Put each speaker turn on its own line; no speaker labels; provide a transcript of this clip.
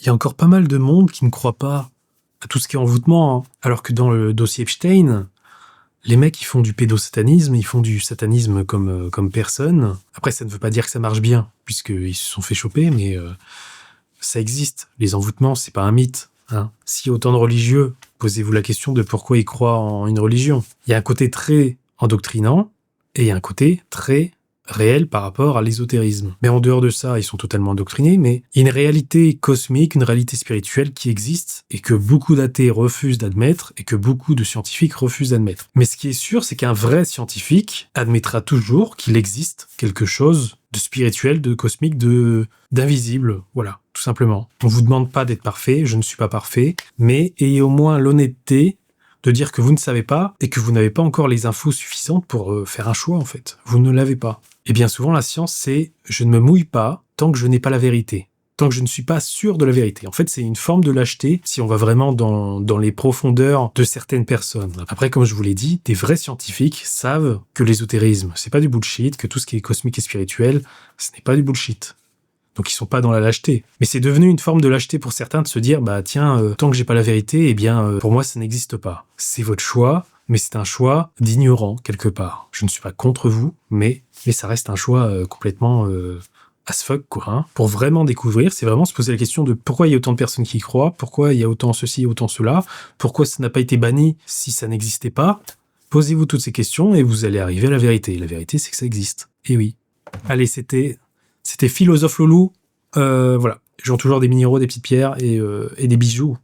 Il y a encore pas mal de monde qui ne croit pas à tout ce qui est envoûtement, hein. Alors que dans le dossier Epstein, les mecs, ils font du pédosatanisme, ils font du satanisme comme personne. Après, ça ne veut pas dire que ça marche bien, puisqu'ils se sont fait choper, mais ça existe. Les envoûtements, c'est pas un mythe, hein. S'il y a autant de religieux, posez-vous la question de pourquoi ils croient en une religion. Il y a un côté très endoctrinant, et il y a un côté très réel par rapport à l'ésotérisme. Mais en dehors de ça, ils sont totalement endoctrinés, mais il y a une réalité cosmique, une réalité spirituelle qui existe et que beaucoup d'athées refusent d'admettre et que beaucoup de scientifiques refusent d'admettre. Mais ce qui est sûr, c'est qu'un vrai scientifique admettra toujours qu'il existe quelque chose de spirituel, de cosmique, d'invisible. Voilà, tout simplement. On vous demande pas d'être parfait, je ne suis pas parfait, mais ayez au moins l'honnêteté de dire que vous ne savez pas et que vous n'avez pas encore les infos suffisantes pour faire un choix, en fait. Vous ne l'avez pas. Et bien souvent, la science, c'est « je ne me mouille pas tant que je n'ai pas la vérité ». Tant que je ne suis pas sûr de la vérité. En fait, c'est une forme de lâcheté si on va vraiment dans les profondeurs de certaines personnes. Après, comme je vous l'ai dit, des vrais scientifiques savent que l'ésotérisme, c'est pas du bullshit, que tout ce qui est cosmique et spirituel, ce n'est pas du bullshit. Donc ils sont pas dans la lâcheté. Mais c'est devenu une forme de lâcheté pour certains de se dire bah tiens, tant que j'ai pas la vérité, eh bien pour moi ça n'existe pas. C'est votre choix, mais c'est un choix d'ignorant quelque part. Je ne suis pas contre vous, mais ça reste un choix complètement as fuck quoi. Hein. Pour vraiment découvrir, c'est vraiment se poser la question de pourquoi il y a autant de personnes qui y croient, pourquoi il y a autant ceci, autant cela, pourquoi ça n'a pas été banni si ça n'existait pas. Posez-vous toutes ces questions et vous allez arriver à la vérité. La vérité c'est que ça existe. Et oui. Allez, c'était Philosophe Loulou. Voilà. Ils ont toujours des minéraux, des petites pierres et des bijoux.